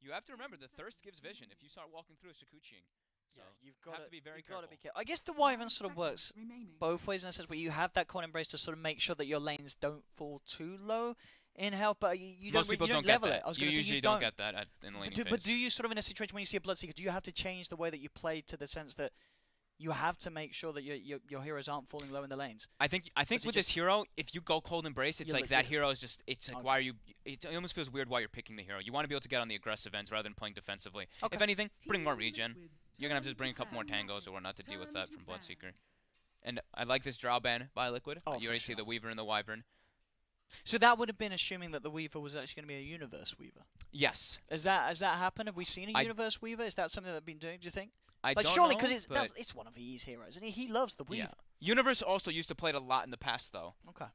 You have to remember, the thirst gives vision if you start walking through a Sakuchiing. So you've got to be very careful. I guess the Wyvern sort of works both ways in a sense where you have that Coin Embrace to sort of make sure that your lanes don't fall too low in health, but you Most people don't level get it. that. I was you say usually don't get that in the laning phase. But do you sort of in a situation when you see a Bloodseeker, do you have to change the way that you play to the sense that you have to make sure that your heroes aren't falling low in the lanes? I think with this hero, if you go Cold Embrace, it's like that hero is just, it's like why are you, it almost feels weird why you're picking the hero. You want to be able to get on the aggressive ends rather than playing defensively. If anything, bring more regen. You're going to have to bring a couple more tangos or whatnot to deal with that from Bloodseeker. And I like this draw ban by Liquid. You already see the Weaver and the Wyvern. So that would have been assuming that the Weaver was actually going to be a Universe Weaver. Yes. Has that happened? Have we seen a Universe Weaver? Is that something that they've been doing, do you think? I don't surely, know, because it's one of his heroes, and he loves the Weaver. Yeah. Universe also used to play it a lot in the past, though. Okay.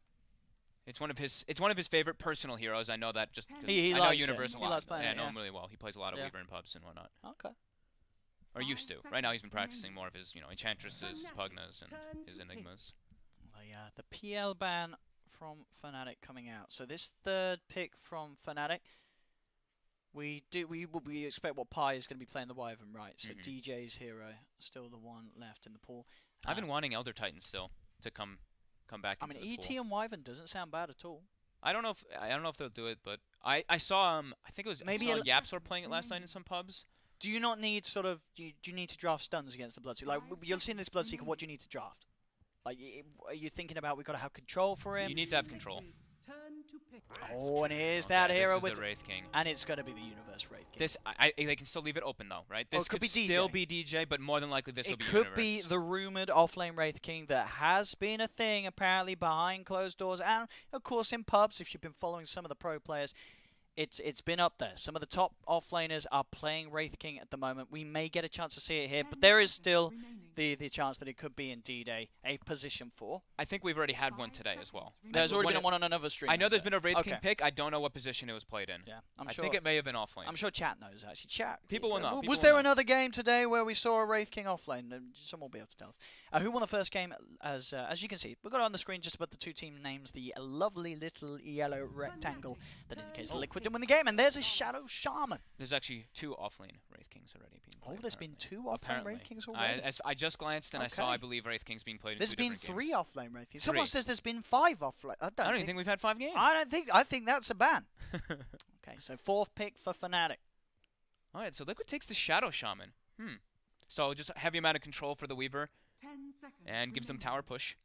It's one of his favorite personal heroes. I know that just because I know Universe a lot. He loves playing I know him really well. He plays a lot of Weaver in pubs and whatnot. Okay. Or used to. Right now he's been practicing more of his, Enchantresses, his Pugnas, and his Enigmas. The PL ban from Fnatic coming out. So this third pick from Fnatic, we expect what Pi is going to be playing the Wyvern, right? So DJ's hero, still the one left in the pool. I've been wanting Elder Titan still to come back. I mean, ET and Wyvern doesn't sound bad at all. I don't know if they'll do it, but I saw I think it was maybe Yapsor playing it last night in some pubs. Do you not need sort of do you need to draft stuns against the Bloodseeker? Like you're seeing this Bloodseeker, what do you need to draft? Like, are you thinking about we've got to have control for him? You need to have control. Oh, and here's that hero with the Wraith King, and it's going to be the Universe Wraith King. This they can still leave it open though, right? This could still be DJ, but more than likely this will be Universe. It could be the rumored offlane Wraith King that has been a thing apparently behind closed doors, and of course in pubs. If you've been following some of the pro players, it's been up there. Some of the top offlaners are playing Wraith King at the moment. We may get a chance to see it here, but there is still the chance that it could be indeed a position 4. I think we've already had one today as well. There's already been one on another stream. I know there's been a Wraith King pick. I don't know what position it was played in. Yeah, I think it may have been offlane. I'm sure chat knows actually. Chat. People will know. Was there another game today where we saw a Wraith King offlane? Someone will be able to tell us. Who won the first game? As you can see, we've got it on the screen just above the two team names, the lovely little yellow rectangle that indicates the Liquid didn't win the game, and there's a Shadow Shaman. There's actually 2 offlane Wraith Kings already being played. Oh, there's been 2 offlane Wraith Kings already? I just glanced and I saw, I believe, Wraith Kings being played in 2 different games. There's been 3 offlane Wraith Kings. Someone says there's been 5 offlane. I don't even think we've had 5 games. I think that's a ban. Okay, so 4th pick for Fnatic. Alright, so Liquid takes the Shadow Shaman. So just a heavy amount of control for the Weaver. 10 seconds and gives them tower push.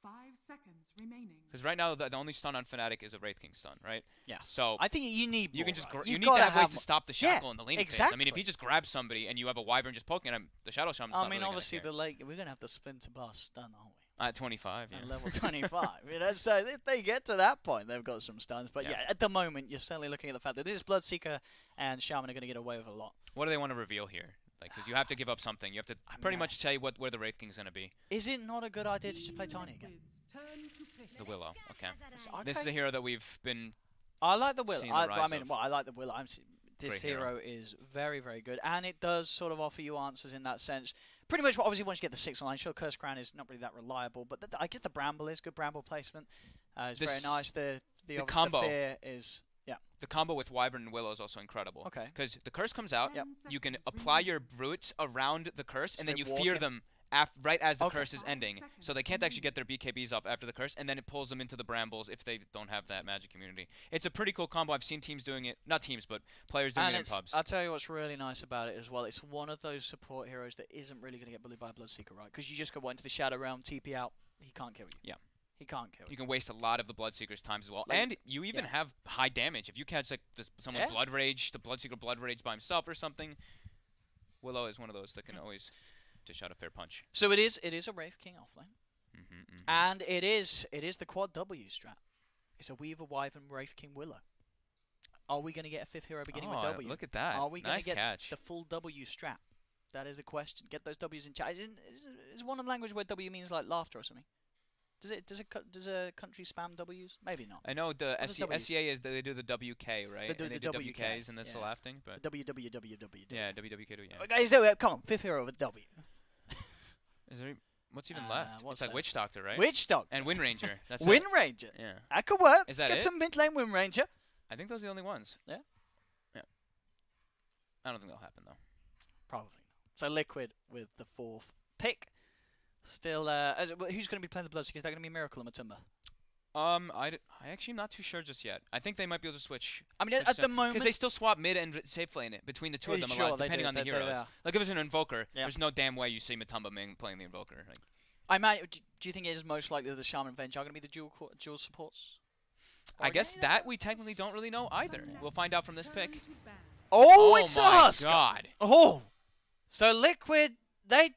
5 seconds remaining. Because right now the only stun on Fnatic is a Wraith King stun, right? Yeah. So I think you need. You can just you need to have ways to stop the shackle in the laning phase. I mean, if you just grab somebody and you have a Wyvern just poking him, the Shadow Shaman's not really obviously gonna care. we're gonna have the Splinter Bar stun, aren't we? At 25, yeah. At level 25. So if they get to that point, they've got some stuns. But yeah, at the moment, you're certainly looking at the fact that this Bloodseeker and Shaman are going to get away with a lot. What do they want to reveal here? Because you have to give up something. You have to pretty much say where the Wraith King's going to be. Is it not a good idea to just play Tiny again? The Willow. Okay. This is a hero that we've been. I like the Willow. I like the Willow. This hero is very, very good, and it does sort of offer you answers in that sense. Pretty much, obviously, once you get the 6 online, sure, Curse Crown is not really that reliable, but I guess the Bramble is good. Bramble placement is very nice. The combo fear is. Yeah. The combo with Wyvern and Willow is also incredible. Okay. Because the curse comes out, you can apply your roots around the curse, and then you fear them right as the curse is ending. So they can't actually get their BKBs off after the curse, and then it pulls them into the Brambles if they don't have that magic immunity. It's a pretty cool combo. I've seen teams doing it. Not teams, but players doing it in pubs. I'll tell you what's really nice about it as well. It's one of those support heroes that isn't really going to get bullied by a Bloodseeker, right? Because you just go into the Shadow Realm, TP out, he can't kill you. Yeah. He can't kill you. You can waste a lot of the Bloodseeker's times as well. And you even have high damage. If you catch like someone Blood Rage, the Bloodseeker Blood Rage by himself or something, Willow is one of those that can always dish out a fair punch. So it is a Wraith King offlane. And it is the quad W strat. It's a Weaver, Wyvern, Wraith King, Willow. Are we going to get a 5th hero beginning with W? Look at that. Are we going to get catch. the full W strat? That is the question. Get those W's in chat. Is one of the language where W means like laughter or something? Does a country spam W's? Maybe not. I know the SEA is they do the WK, right? They do WKs and that's the laughing, but WWWW. Yeah, WWK. Yeah. Okay, so come on, 5th hero with W. Is there? What's even left? It's like Witch Doctor, right? Witch Doctor and Wind Ranger. That's Wind Ranger. Yeah. That could work. Is Let's get some mid lane Wind Ranger. I think those are the only ones. Yeah? Yeah. I don't think that'll happen, though. Probably not. So Liquid with the 4th pick. Still, who's going to be playing the Bloodseeker? Is that going to be Miracle or Matumba? I actually am not too sure just yet. I think they might be able to switch. I mean, at the moment... Because they still swap mid and safe lane it between the two of them a lot, depending on the heroes. Like, if it's an Invoker, there's no damn way you see Matumba playing the Invoker. Like, do you think it is most likely that the Shaman Venge are going to be the dual supports? I guess that we technically don't really know either. We'll find out from this pick. Oh, it's a Husk! God. Oh! So Liquid... They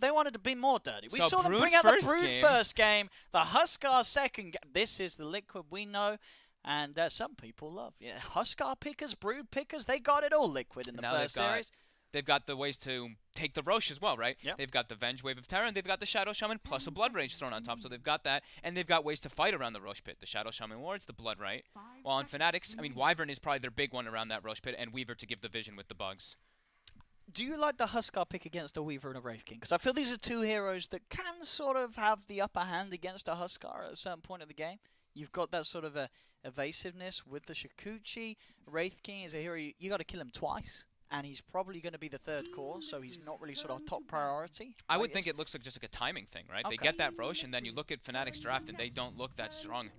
wanted to be more dirty. We saw them bring out the Brood first game, the Huskar second game. This is the Liquid we know, and some people love. Yeah, Huskar pickers, Brood pickers, they got it all, Liquid, in the first series. They've got the ways to take the Roche as well, right? Yep. They've got the Venge Wave of Terror, and they've got the Shadow Shaman plus a Blood Rage thrown on top, so they've got that. And they've got ways to fight around the Roche Pit. The Shadow Shaman wards, the Blood Right. While on Fanatics, I mean, Wyvern is probably their big one around that Roche Pit, and Weaver to give the vision with the bugs. Do you like the Huskar pick against a Weaver and a Wraith King? Because I feel these are two heroes that can sort of have the upper hand against a Huskar at a certain point of the game. You've got that sort of evasiveness with the Shikuchi. Wraith King is a hero, you got to kill him twice. And he's probably going to be the 3rd core, so he's not really sort of top priority. I would think it looks like just like a timing thing, right? Okay. They get that Roche, and then you look at Fanatics draft, and they don't look that strong.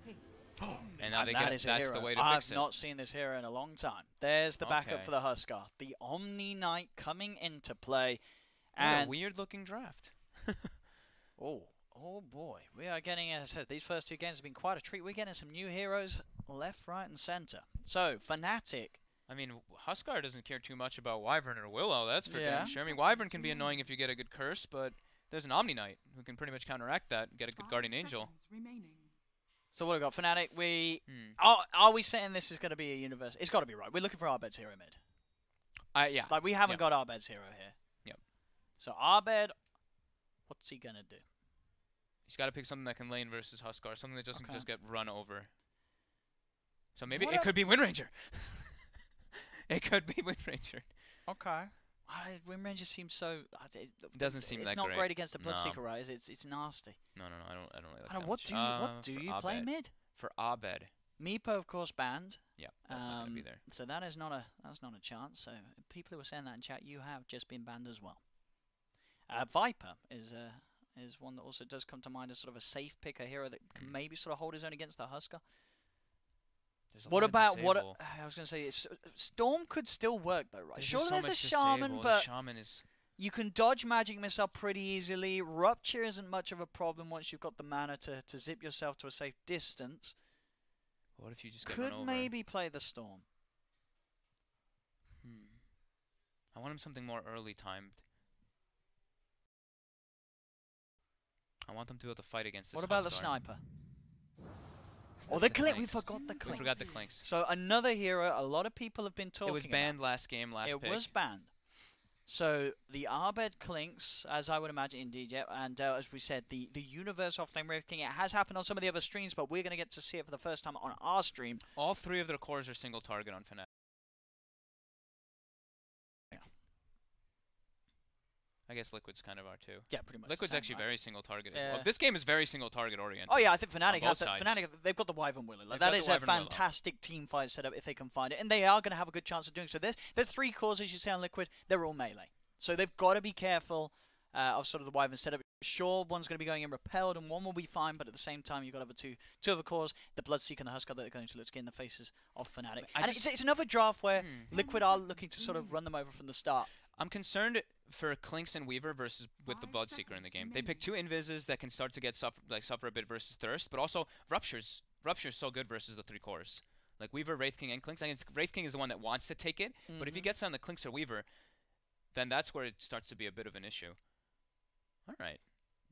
And now that's the way to fix it. I've not seen this hero in a long time. There's the backup for the Huskar. The Omni Knight coming into play. And what a weird-looking draft. Oh boy. We are getting, as I said, these first 2 games have been quite a treat. We're getting some new heroes left, right, and center. So, Fnatic. I mean, Huskar doesn't care too much about Wyvern or Willow, that's for damn sure. I mean, Wyvern can be annoying if you get a good curse, but there's an Omni Knight who can pretty much counteract that and get a good Guardian Angel. So what have we got? Fnatic, are we saying this is going to be a universe? It's got to be right. We're looking for Arbed's hero mid. Yeah. Like, we haven't got Arbed's hero here. Yep. So Arbed, what's he going to do? He's got to pick something that can lane versus Huskar, something that doesn't just get run over. So maybe it could be Windranger. It could be Windranger. Okay. Windranger seems so... It doesn't seem that great. It's not great against the Bloodseeker, right? It's nasty. No, I don't really like that. What do you play mid? For Abed. Meepo, of course, banned. Yeah, that's not going to be there. So that's not a chance. So people who are saying that in chat, you have just been banned as well. Viper is one that also does come to mind as sort of a safe pick, a hero that can maybe sort of hold his own against the Huskar. What about I was going to say? Storm could still work though, right? Sure, there's a Shaman, but you can dodge Magic Missile pretty easily. Rupture isn't much of a problem once you've got the mana to zip yourself to a safe distance. What if you just get run over? Could maybe play the Storm. I want him something more early timed. I want them to be able to fight against this. What about the Sniper? Oh, the Clink. We forgot the Clink. We forgot the Clinks. So another hero a lot of people have been talking about. It was banned last game, last pick. It was banned. So the Arbed Clinks, as I would imagine, indeed, yeah. And as we said, the Universe Offlane Wraith King, it has happened on some of the other streams, but we're going to get to see it for the first time on our stream. All 3 of their cores are single target on Fnatic. I guess Liquid's kind of are too. Yeah, pretty much. Liquid's actually very single target as well. This game is very single target oriented. Oh yeah, I think Fnatic has Fnatic. They've got the Wyvern Willow. Like, that is a fantastic team fight setup if they can find it, and they are going to have a good chance of doing so. There's 3 cores, as you say, on Liquid. They're all melee, so they've got to be careful of sort of the Wyvern setup. Sure, one's going to be going in repelled, and one will be fine, but at the same time, you've got to have two other cores, the Bloodseeker and the Huskar, that are going to look to get in the faces of Fnatic. And it's another draft where Liquid are looking to sort of run them over from the start. I'm concerned for Clinks and Weaver versus with the Bloodseeker in the game. They pick 2 Invises that can start to get suffer a bit versus Thirst, but also Rupture's so good versus the 3 cores. Like Weaver, Wraith King, and Clinks. I guess Wraith King is the one that wants to take it, but if he gets on the Clinks or Weaver, then that's where it starts to be a bit of an issue. All right.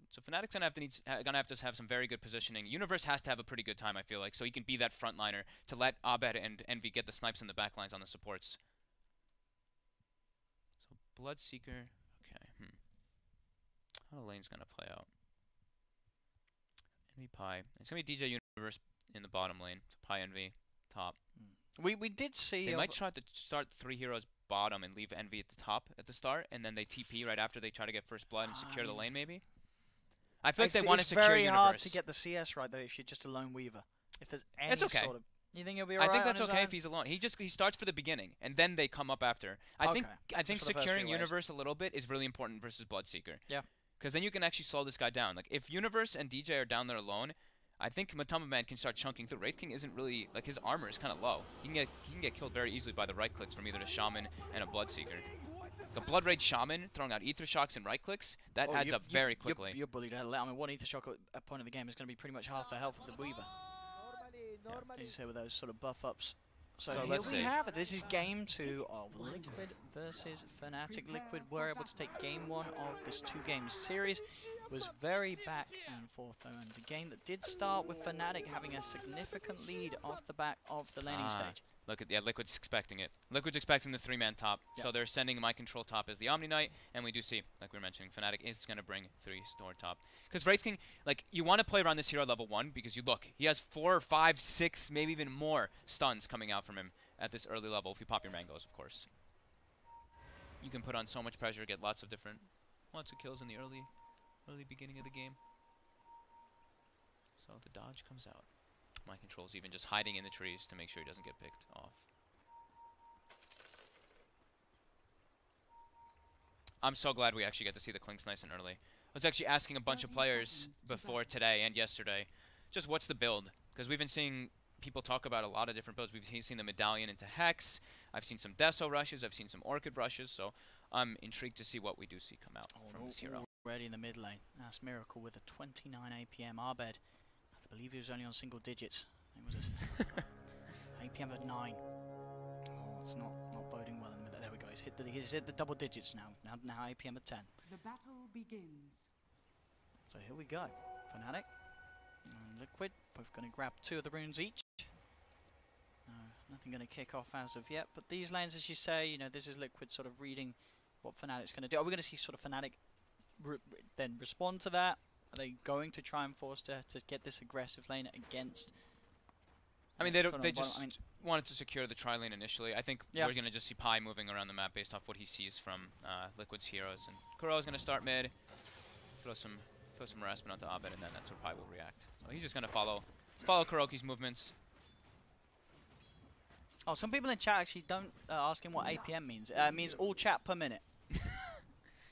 So Fnatic's gonna have to have some very good positioning. Universe has to have a pretty good time, I feel like, so he can be that frontliner to let Abed and Envy get the snipes in the backlines on the supports. So Bloodseeker, okay. How the lane's gonna play out? Envy Pi. It's gonna be DJ Universe in the bottom lane. So Pi Envy top. We did see. They might try to start 3 heroes bottom and leave Envy at the top at the start, and then they TP right after they try to get first blood and secure the lane, maybe. I feel like they want to secure Universe. It's very hard to get the CS right though if you're just a lone Weaver. If there's any sort of You think he'll be alright? I think that's on his okay own? if he's alone. He starts for the beginning, and then they come up after. I think Just for the first securing few waves. Universe a little bit is really important versus Bloodseeker. Yeah. Because then you can actually slow this guy down. Like if Universe and DJ are down there alone, I think Matamba Man can start chunking through. Wraith King isn't really like his armor is kind of low. He can get killed very easily by the right clicks from either the Shaman and a Bloodseeker. The Blood Rage Shaman throwing out Ether Shocks and right clicks, that adds up very quickly. You're bullied out. I mean, one Ether Shock at a point of the game is going to be pretty much half the health of the Weaver. Yeah, he's here with those sort of buff ups. So here let's we see. have it. This is game 2 of Liquid versus Fnatic. Liquid were able to take game 1 of this 2-game series. It was very back and forth though, and a game that did start with Fnatic having a significant lead off the back of the laning stage. Look at Liquid's expecting it. Liquid's expecting the 3-man top, so they're sending My Control top as the Omni Knight, and we do see, like we were mentioning, Fnatic is going to bring 3-store top. Because Wraith King, like, you want to play around this hero level 1 because you look, he has 4, 5, 6, maybe even more stuns coming out from him at this early level if you pop your mangoes, of course. You can put on so much pressure, get lots of kills in the early beginning of the game. So the dodge comes out. My Control's even just hiding in the trees to make sure he doesn't get picked off. I'm so glad we actually get to see the Clinks nice and early. I was actually asking a bunch of players before today and yesterday, just what's the build? Because we've been seeing people talk about a lot of different builds. We've seen the Medallion into Hex. I've seen some Deso rushes. I've seen some Orchid rushes. So I'm intrigued to see what we do see come out from this hero. Already in the mid lane. That's Miracle with a 29 APM. Arbed, I believe he was only on single digits. I think it was APM at 9. Oh, it's not boding well in the middle. There we go. He's hit the double digits now. Now APM at 10. The battle begins. So here we go. Fnatic and Liquid both going to grab 2 of the runes each. Nothing going to kick off as of yet. But these lanes, as you say, you know, this is Liquid sort of reading what Fnatic's going to do. Are we going to see sort of Fnatic then respond to that? Are they going to try and force to get this aggressive lane against? I mean, they just wanted to secure the tri lane initially. I think we're going to just see Pi moving around the map based off what he sees from Liquid's heroes. And Kuro's going to start mid, throw some harassment onto Abed, and then that's where Pi will react. So he's just going to follow Kuroki's movements. Oh, some people in chat actually don't ask him what APM means. It means all chat per minute.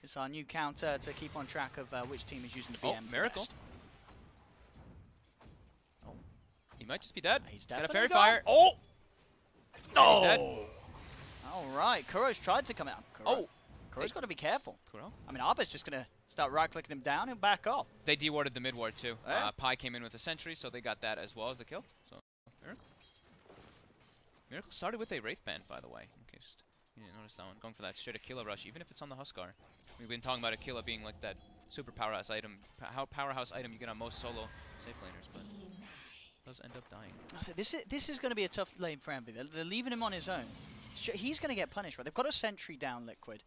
It's our new counter to keep on track of which team is using the BM. Oh, Miracle. Oh. He might just be dead. He's got a definitely fairy fire. Oh! No! All right, Kuro's tried to come out. Kuro's got to be careful. Kuro? I mean, Arbed's just going to start right-clicking him down and back off. They de-warded the mid-ward too. Yeah. Pi came in with a sentry, so they got that as well as the kill. So Miracle started with a Wraith Band, by the way, in case you didn't notice that one. Going for that straight Aquila rush, even if it's on the Huskar. We've been talking about Aquila being like that super powerhouse item you get on most solo safe laners, but does end up dying. I said, this is going to be a tough lane for Envy. They're leaving him on his own. He's going to get punished, right? They've got a sentry down, Liquid.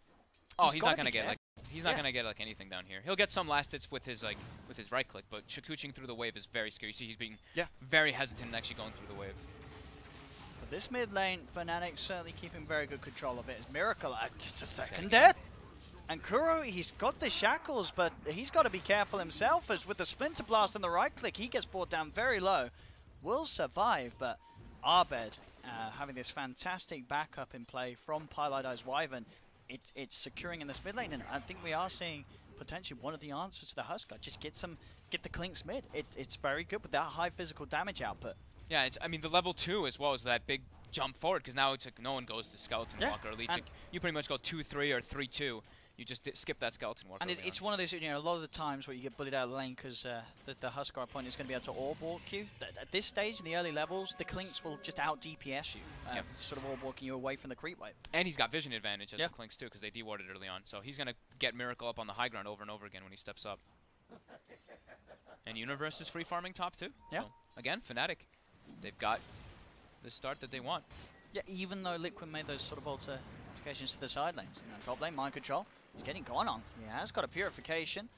Oh, he's not going to get like anything down here. He'll get some last hits with his right click, but Shakuching through the wave is very scary. You see, he's being very hesitant and actually going through the wave. But this mid lane, Fnatic's certainly keeping very good control of it. It's Miracle just a second dead. And Kuro, he's got the shackles, but he's got to be careful himself, as with the Splinter Blast and the right click, he gets brought down very low. Will survive, but Arbed having this fantastic backup in play from Pielidi's Wyvern. It's securing in this mid lane, and I think we are seeing potentially one of the answers to the Huskar. Just get the Clinks mid. It's very good with that high physical damage output. Yeah, I mean, the level 2 as well is that big jump forward, because now it's like no one goes to Skeleton Walk early. It's like you pretty much go 2-3 or 3-2. You just skip that Skeleton Walk. And it's one of those, you know, a lot of the times where you get bullied out of the lane because the Huskar opponent is going to be able to orb walk you. At this stage, in the early levels, the Clinks will just out DPS you, sort of orb walking you away from the creep wave. And he's got vision advantage as the Clinks too, because they de-warded early on. So he's going to get Miracle up on the high ground over and over again when he steps up. And Universe is free farming top too. Yeah. So again, Fnatic, they've got the start that they want. Yeah, even though Liquid made those sort of altercations to the side lanes. You know, top lane, Mind Control. He's getting gone on. He has got a Purification.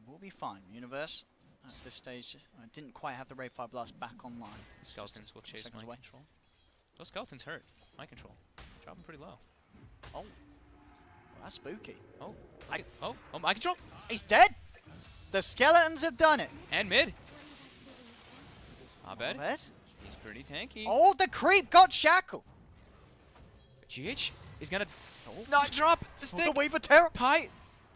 We'll be fine. Universe, at this stage, I didn't quite have the Ray Fire Blast back online. Skeletons will chase Mind Control. Those Skeletons hurt. Mind Control. Drop them pretty low. Oh. Well, that's spooky. Oh. Mind Control! He's dead! The Skeletons have done it! And mid. Abed? He's pretty tanky. Oh, the creep got shackled. GH is gonna not drop the stick. The wave of terror. Pi,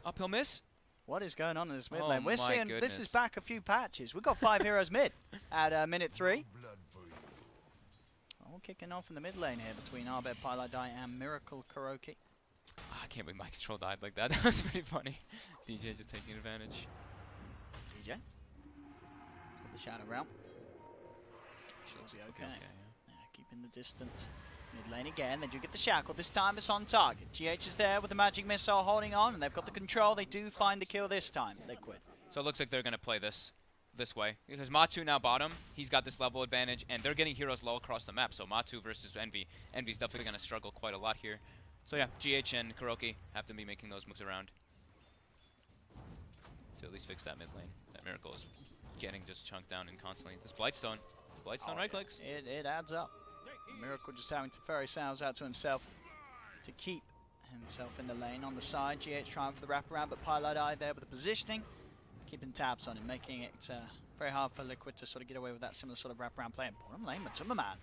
uphill miss. What is going on in this mid Oh lane? We're my seeing goodness. this is back a few patches. We've got 5 heroes mid at minute 3. All kicking off in the mid lane here between Arbed, Pylai and Miracle Kuroki. I can't believe my control died like that. That was pretty funny. DJ just taking advantage. DJ. Got the shadow realm. Shawsy okay. Yeah, keeping the distance. Mid lane again. They do get the shackle. This time it's on target. GH is there with the magic missile holding on, and they've got the control. They do find the kill this time. Liquid. So it looks like they're going to play this way. Because Matu now bottom. He's got this level advantage, and they're getting heroes low across the map. So Matu versus Envy. Envy's definitely going to struggle quite a lot here. So yeah, GH and Kuroki have to be making those moves around to at least fix that mid lane. That Miracle is getting just chunked down and constantly. This Blightstone right clicks. It adds up. Miracle just having to ferry sounds out to himself to keep himself in the lane. On the side, GH trying for the wraparound, but Pylai there with the positioning, keeping tabs on him, making it very hard for Liquid to sort of get away with that similar sort of wraparound play. And bottom lane, Matuma Man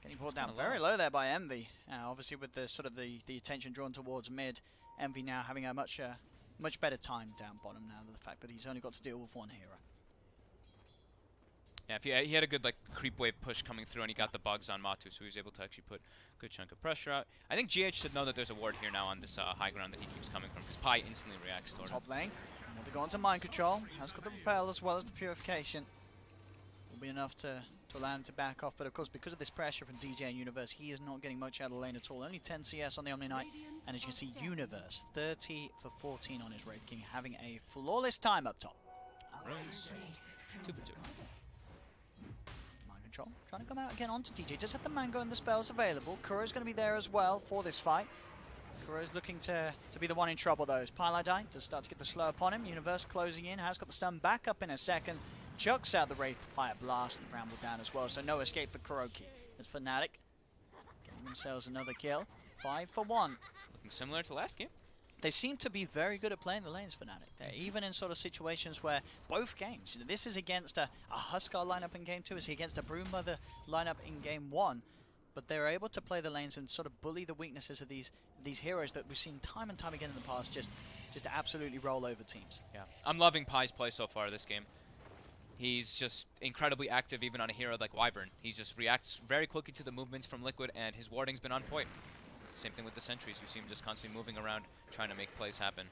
getting brought down very low there by Envy. Obviously with the sort of the attention drawn towards mid, Envy now having a much better time down bottom now than the fact that he's only got to deal with one hero. Yeah, he had a good like creep wave push coming through, and he got the bugs on Matu, so he was able to actually put a good chunk of pressure out. I think GH should know that there's a ward here now on this high ground that he keeps coming from, because Pi instantly reacts toward Top lane, they're going to mind control. Has got the repel as well as the purification. Will be enough to allow him to back off, but of course because of this pressure from DJ and Universe, he is not getting much out of the lane at all. Only 10 CS on the Omni Knight, and as you can see, Universe 30 for 14 on his Wraith King, having a flawless time up top. Rose. 2 for 2. Mind control, trying to come out again onto DJ. Just had the Mango and the spells available. Kuro's going to be there as well for this fight. Kuro's looking to be the one in trouble though. Pylai does start to get the slow upon him. Universe closing in, has got the stun back up in a second. Chucks out the Wraith Fire Blast and Bramble down as well, so no escape for Kuroki. As Fnatic getting themselves another kill. 5 for 1. Looking similar to last game. They seem to be very good at playing the lanes, Fnatic. They're even in sort of situations where both games, you know, this is against a Huskar lineup in game 2, it's against a Broodmother lineup in game 1, but they're able to play the lanes and sort of bully the weaknesses of these heroes that we've seen time and time again in the past just absolutely roll over teams. Yeah, I'm loving Pi's play so far this game. He's just incredibly active even on a hero like Wyvern. He just reacts very quickly to the movements from Liquid, and his warding's been on point. Same thing with the sentries. You see him just constantly moving around, trying to make plays happen.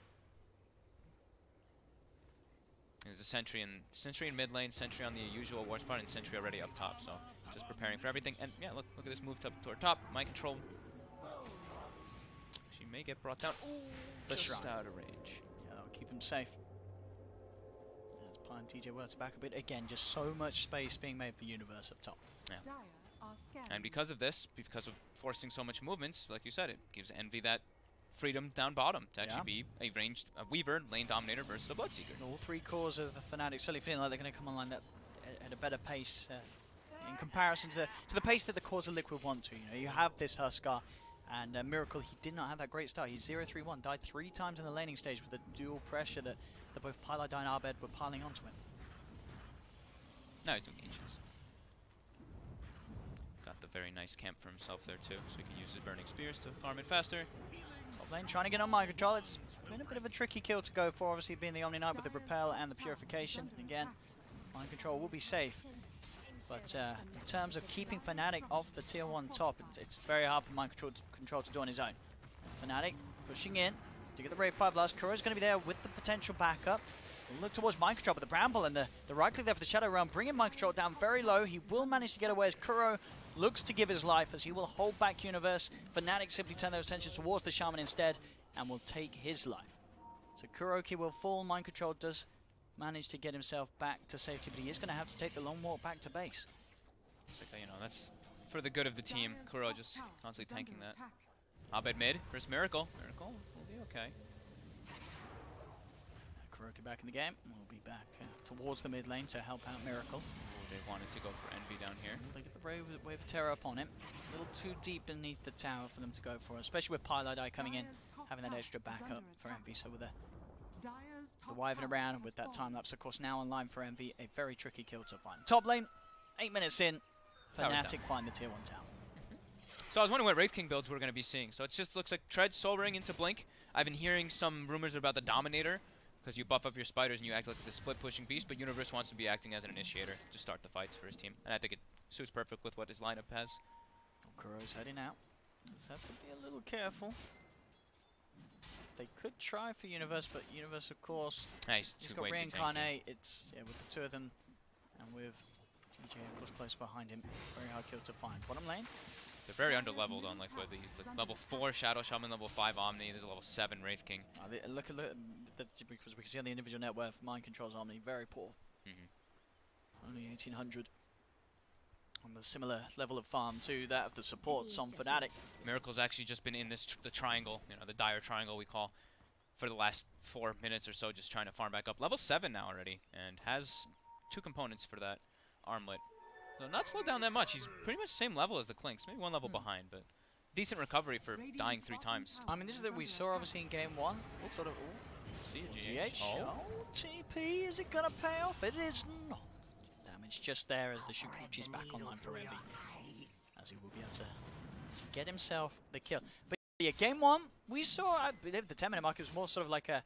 There's a sentry in mid lane, sentry on the usual ward spot, and sentry already up top. So just preparing for everything. And yeah, look at this move toward top. Mind control. She may get brought down. Ooh, just out of range. Yeah, that'll keep him safe. As Pi and TJ works back a bit again, just so much space being made for Universe up top. Yeah. And because of this, because of forcing so much movements, like you said, it gives Envy that freedom down bottom to actually be a ranged Weaver, lane dominator versus a Bloodseeker. All 3 cores of Fnatic certainly feeling like they're going to come online at a better pace in comparison to the pace that the cores of Liquid want to. You know, you have this Huskar, and Miracle, he did not have that great start. He's 0-3-1, died 3 times in the laning stage with the dual pressure that both Pylai and Arbed were piling onto him. No, he's doing ancients. Got the very nice camp for himself there too, so he can use his burning spears to farm it faster. Top lane trying to get on mind control. It's been a bit of a tricky kill to go for, obviously being the Omni Knight with the repel and the purification. Again, mind control will be safe. But in terms of keeping Fnatic off the tier 1 top, it's very hard for mind control to do on his own. Fnatic pushing in to get the Wraith Fire Blast. Kuro's going to be there with the potential backup. We'll look towards mind control, but the Bramble and the right click there for the Shadow Realm, bringing mind control down very low. He will manage to get away as Kuro looks to give his life, as he will hold back Universe. Fnatic simply turn their attention towards the Shaman instead and will take his life. So Kuroki will fall. Mind control does manage to get himself back to safety, but he is going to have to take the long walk back to base. It's like, you know, that's for the good of the team. Kuro just constantly tanking that. Abed mid versus Miracle. Miracle will be okay. Kuroki back in the game. We'll be back towards the mid lane to help out Miracle. They wanted to go for Envy down here. They get the wave of terror upon him. A little too deep beneath the tower for them to go for, especially with Pylai coming in, having that extra backup for Envy. So with the Wyvern around, with that time lapse, of course, now online for Envy, a very tricky kill to find. Top lane, 8 minutes in. Fnatic find the tier 1 tower. So I was wondering what Wraith King builds we're going to be seeing. So it just looks like Tread, Soul Ring into Blink. I've been hearing some rumors about the Dominator, because you buff up your spiders and you act like the split-pushing beast, but Universe wants to be acting as an initiator to start the fights for his team. And I think it suits perfect with what his lineup has. Kuro's heading out. Just have to be a little careful. They could try for Universe, but Universe, of course, Nice. he's got Reincarnate. It's with the two of them, and with DJ, of course, close behind him. Very hard kill to find. Bottom lane. They're very underleveled on Liquid. He's like level 4 Shadow Shaman, level 5 Omni. There's a level 7 Wraith King. Look, because we can see on the individual net worth, Mind controls Omni, very poor. Only 1800. On the similar level of farm to that of the supports on Fnatic. Miracle's actually just been in this the triangle, the dire triangle we call, for the last 4 minutes or so, just trying to farm back up. Level 7 now already, and has 2 components for that armlet. So not slowed down that much. He's pretty much the same level as the Clinks, maybe 1 level behind, but decent recovery for dying 3 times. I mean, this is that we saw obviously in game 1. Sort of. See a GH. Oh, TP, is it gonna pay off? It is not. Damage just there as the Shukuchi's back online for Envy, as he will be able to get himself the kill. But yeah, game 1, we saw, I believe the 10-minute mark was more sort of like a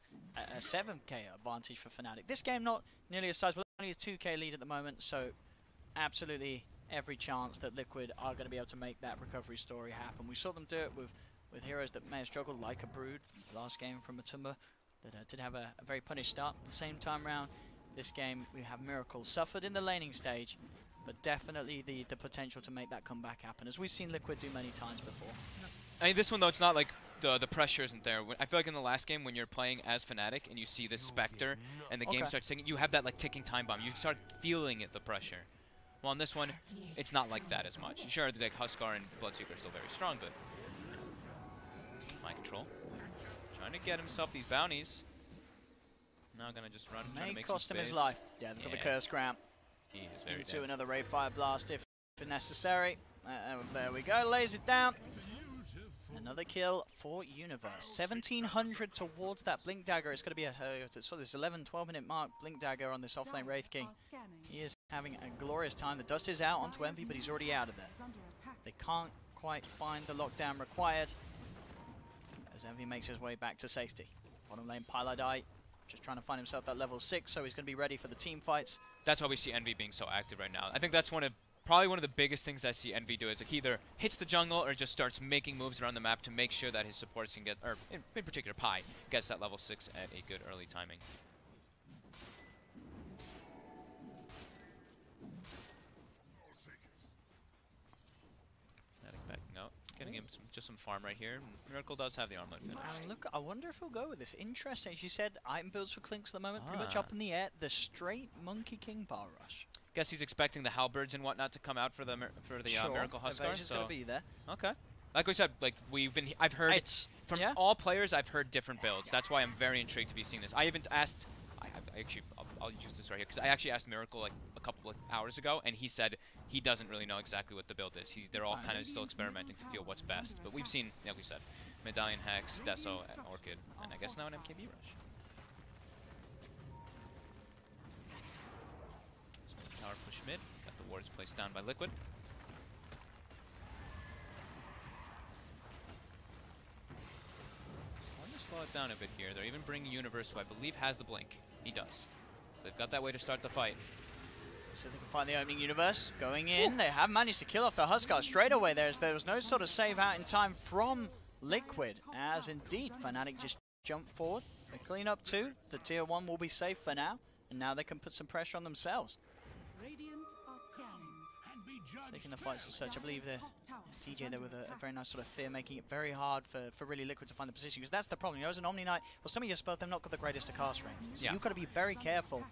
7k advantage for Fnatic. This game not nearly as sizable, only a 2k lead at the moment, so absolutely every chance that Liquid are going to be able to make that recovery story happen. We saw them do it with heroes that may have struggled, like a Brood last game from Matumba, that did have a very punished start. At the same time round, this game we have Miracle, suffered in the laning stage, but definitely the potential to make that comeback happen, as we've seen Liquid do many times before. I mean, this one though, it's not like the pressure isn't there. I feel like in the last game when you're playing as Fnatic and you see this Spectre and the game starts ticking, you have that like ticking time bomb. You start feeling it, the pressure. Well, on this one, it's not like that as much. Sure, like Huskar and Bloodseeker are still very strong, but Mind control, trying to get himself these bounties. Now gonna just run, trying to make cost some him space. his life. Yeah, look at the Curse Grant. He is very Into dead. another Ray Fire Blast if necessary. There we go, lays it down. Another kill for Universe. 1700 towards that Blink Dagger. It's going to be sort of this 11-12 minute mark. Blink Dagger on this offlane Wraith King. He is having a glorious time. The dust is out onto Envy, but he's already out of there. They can't quite find the lockdown required as Envy makes his way back to safety. Bottom lane Piladai just trying to find himself that level 6, so he's going to be ready for the team fights. That's why we see Envy being so active right now. I think that's probably one of the biggest things I see Envy do, is like he either hits the jungle or just starts making moves around the map to make sure that his supports can get, or in particular Pi, gets that level 6 at a good early timing. Fnatic backing out, getting him just some farm right here. Miracle does have the armlet finished. And look, I wonder if he'll go with this. Interesting, she said item builds for Clinks at the moment, pretty much up in the air. The straight Monkey King bar rush. Guess he's expecting the halberds and whatnot to come out for the Miracle Huskar. So gonna be there. Okay. Like we said, like I've heard from all players. I've heard different builds. That's why I'm very intrigued to be seeing this. I haven't asked. I'll use this right here because I actually asked Miracle like a couple of hours ago, and he said he doesn't really know exactly what the build is. They're all kind of still experimenting to feel what's best. But we've seen, like we said, Medallion Hex, Deso, and Orchid, and I guess now an MKB rush. Tower push mid. Got the wards placed down by Liquid. I'm going to slow it down a bit here. They're even bringing Universe, who I believe has the blink. He does. So they've got that way to start the fight. So they can find the opening Universe. Going in, they have managed to kill off the Huskar straight away. There was no sort of save out in time from Liquid, as indeed Fnatic just jumped forward. They clean up too. The tier 1 will be safe for now, and now they can put some pressure on themselves. Taking the fights as such, I believe the TJ there with a very nice sort of fear, making it very hard for really Liquid to find the position, because that's the problem. You know, as an Omni Knight, well, some of your spells, they've not got the greatest of cast range. So you've got to be very careful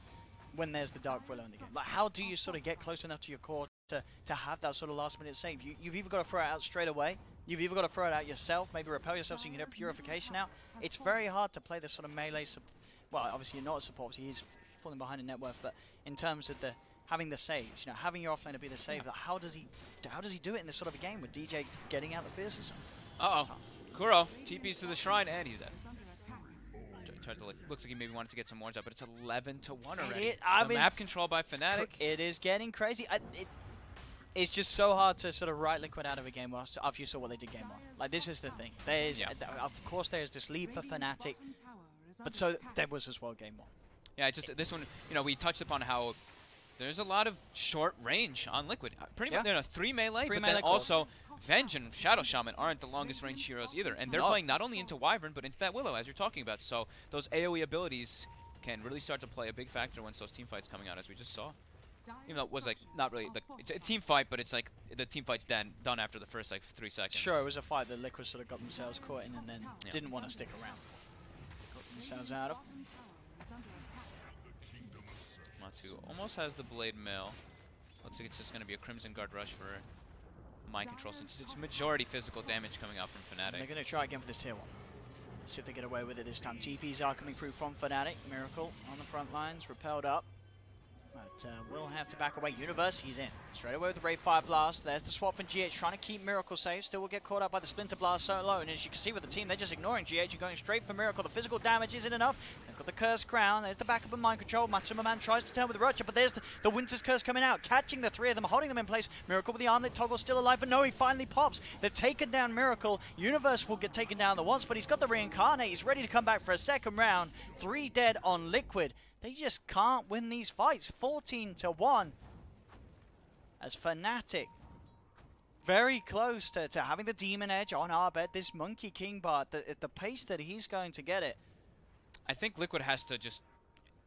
when there's the Dark Willow in the game. Like, how do you sort of get close enough to your core to have that sort of last minute save? You've either got to throw it out straight away, you've either got to throw it out yourself, maybe repel yourself so you can get purification out. It's very hard to play this sort of melee well, obviously you're not a support, so he's falling behind in net worth, but in terms of having the saves, you know, having your offlaner be the save, like how does he do it in this sort of a game with DJ getting out the fiercest? Kuro TPs to the shrine and he's dead. Tried to looks like he maybe wanted to get some wards up, but it's 11-1 already. I mean, map control by Fnatic. It is getting crazy. It's just so hard to sort of write Liquid out of a game after you saw what they did game 1. Like, this is the thing. There's, of course, there's this lead for Fnatic, but so there was as well game 1. Yeah, just this one, you know, we touched upon how there's a lot of short range on Liquid. Pretty much, 3 melee, but then also Venge and Shadow Shaman aren't the longest range heroes either. And they're playing not only into Wyvern, but into that Willow, as you're talking about. So those AoE abilities can really start to play a big factor once those team fights coming out, as we just saw. Even though it was like not really, like, it's a team fight, but it's like the team fight's done after the first like 3 seconds. Sure, it was a fight that Liquid sort of got themselves caught in and then didn't want to stick around. Got themselves out of. Matu almost has the Blade Mail. Looks like it's just going to be a Crimson Guard rush for Mind Control since it's majority physical damage coming out from Fnatic. They're going to try again for this tier 1. See if they get away with it this time. TPs are coming through from Fnatic. Miracle on the front lines, repelled up. But will have to back away. Universe, he's in. Straight away with the Ray Fire Blast. There's the swap from GH, trying to keep Miracle safe. Still will get caught up by the Splinter Blast so low. And as you can see with the team, they're just ignoring GH and going straight for Miracle. The physical damage isn't enough. They've got the Curse Crown. There's the backup of Mind Control. Matsuma Man tries to turn with the Rocha, but there's the Winter's Curse coming out, catching the 3 of them, holding them in place. Miracle with the armlet toggle still alive, but no, he finally pops. They've taken down Miracle. Universe will get taken down the once, but he's got the Reincarnate. He's ready to come back for a second round. 3 dead on Liquid. They just can't win these fights. 14-1. As Fnatic very close to having the Demon Edge on Abed. This Monkey King Bard, at the pace that he's going to get it. I think Liquid has to just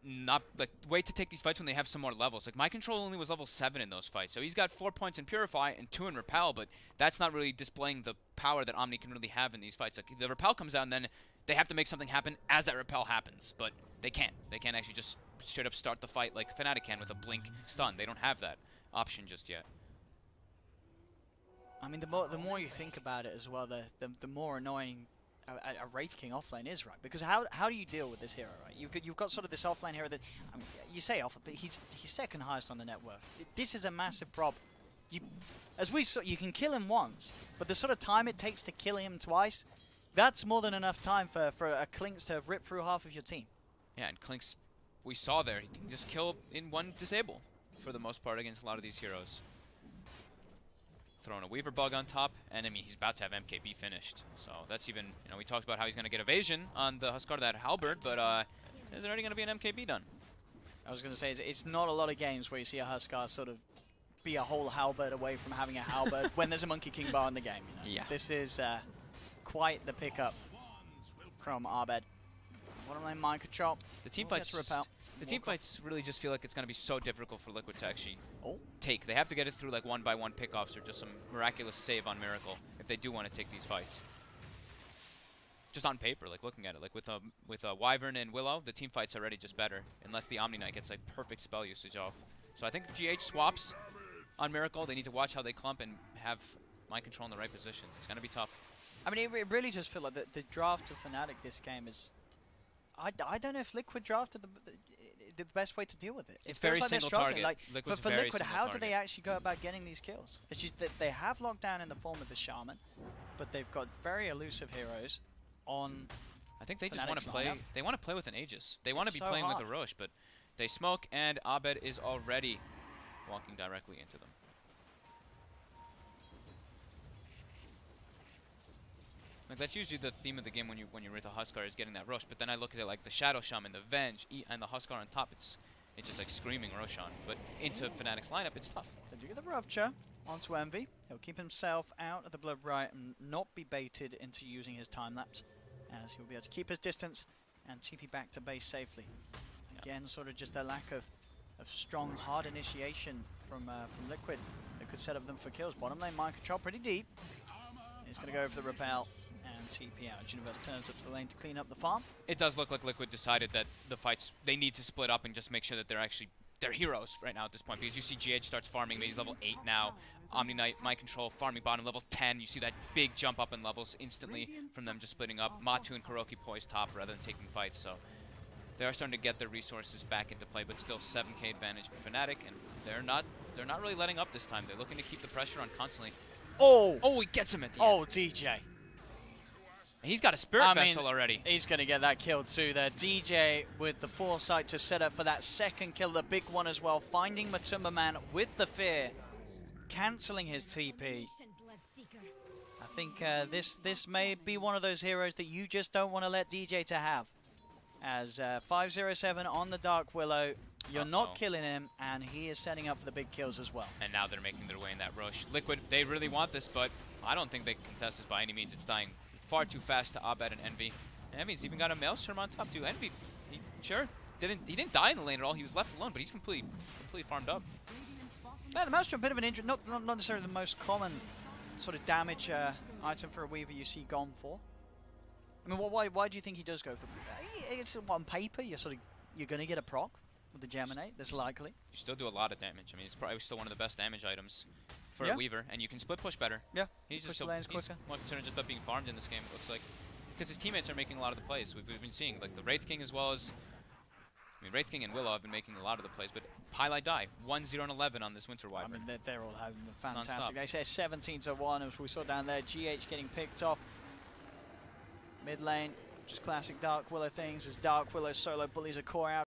not wait to take these fights when they have some more levels. Like, My Control only was level 7 in those fights, so he's got 4 points in Purify and 2 in Repel, but that's not really displaying the power that Omni can really have in these fights. Like, the Repel comes out and then they have to make something happen as that Repel happens, but they can't. They can't actually just straight up start the fight like Fnatic can with a blink stun. They don't have that option just yet. I mean, the more you think about it as well, the more annoying a Wraith King offlane is, right? Because how do you deal with this hero, right? You've got sort of this offlane hero that, I mean, you say off, but he's second highest on the net worth. This is a massive problem. As we saw, you can kill him once, but the sort of time it takes to kill him twice, that's more than enough time for a Klinks to rip through half of your team. Yeah, and Klinks, we saw there, he can just kill in one disable for the most part against a lot of these heroes. Throwing a Weaver Bug on top, and I mean, he's about to have MKB finished. So that's even, you know, we talked about how he's going to get evasion on the Huskar, that Halberd, but there's already going to be an MKB done. I was going to say, it's not a lot of games where you see a Huskar sort of be a whole Halberd away from having a Halberd when there's a Monkey King bar in the game. You know? Yeah. This is quite the pickup from Abed. Bottom lane Mind Control. The team fights really just feel like it's going to be so difficult for Liquid to actually take. They have to get it through like 1-by-1 pickoffs or just some miraculous save on Miracle if they do want to take these fights. Just on paper, like looking at it, like with Wyvern and Willow, the team fight's already just better unless the Omni Knight gets like perfect spell usage off. So I think if GH swaps on Miracle, they need to watch how they clump and have Mind Control in the right positions. It's going to be tough. I mean, it really just feels like the draft of Fnatic this game is... I don't know if Liquid drafted the best way to deal with it. It's very like single target. Like, Liquid's for very Liquid, single how target. do they actually go about getting these kills? It's just that they have lockdown in the form of the Shaman, but they've got very elusive heroes on... I think they just Fnatic's want to play. lineup. They want to play with an Aegis. They want to be So playing hard. with a Rosh, but they smoke, and Abed is already walking directly into them. Like, that's usually the theme of the game when you're with a Huskar, is getting that Rosh. But then I look at it like the Shadow Shaman, the Venge, and the Huskar on top. It's just like screaming Roshan. But into Fnatic's lineup, it's tough. They do get the Rupture onto Envy. He'll keep himself out of the Blood Riot and not be baited into using his time lapse, as he'll be able to keep his distance and TP back to base safely. Again, sort of just a lack of strong, hard initiation from Liquid that could set up them for kills. Bottom lane Mind Control pretty deep. He's going to go for the Repel and TP out. Universe turns up to the lane to clean up the farm. It does look like Liquid decided that the fights, they need to split up and just make sure that they're heroes right now at this point, because you see GH starts farming, maybe he's level 8 now. Omni Knight, Mind Control, farming bottom, level 10. You see that big jump up in levels instantly from them just splitting up. Matu and Kuroki poised top rather than taking fights, so they are starting to get their resources back into play, but still 7k advantage for Fnatic, and they're not really letting up this time. They're looking to keep the pressure on constantly. Oh, he gets him at the end. Oh, DJ. He's got a Spirit Vessel already. He's going to get that kill too there. DJ with the foresight to set up for that second kill, the big one as well. Finding Matumba Man with the fear. cancelling his TP. I think this may be one of those heroes that you just don't want to let DJ to have. As 507 on the Dark Willow, you're not killing him, and he is setting up for the big kills as well. And now they're making their way in that rush. Liquid, they really want this, but I don't think they can contest this by any means. It's dying far too fast to Abed and Envy. And Envy's even got a Maelstrom on top too. Envy, he didn't die in the lane at all. He was left alone, but he's completely farmed up. Yeah, the Maelstrom, a bit of an injury, not necessarily the most common sort of damage item for a Weaver you see gone for. I mean, why do you think he does go for? It's on paper, you're going to get a proc with the Geminate. That's likely. You still do a lot of damage. I mean, it's probably still one of the best damage items for a Weaver, and you can split push better. Yeah, he's more concerned just about being farmed in this game. It looks like because his teammates are making a lot of the plays. We've been seeing like the Wraith King as well as. I mean, Wraith King and Willow have been making a lot of the plays, but Pylite die 1-0 and 11 on this Winter Wyvern. I mean, they're all having a fantastic. They say 17-1, as we saw down there. GH getting picked off. Mid lane, just classic Dark Willow things, as Dark Willow solo bullies a core out.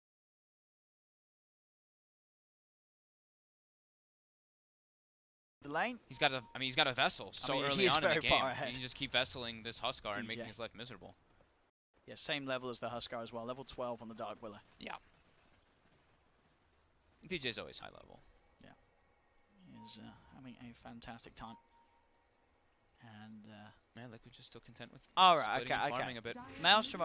The lane. He's got a vessel so early on in the game. He can just keep vesseling this Huskar and making his life miserable. Yeah, same level as the Huskar as well. Level 12 on the Dark Willow. Yeah. DJ's always high level. Yeah. He's having a fantastic time. And man, Liquid's just still content with farming a bit. Maelstrom.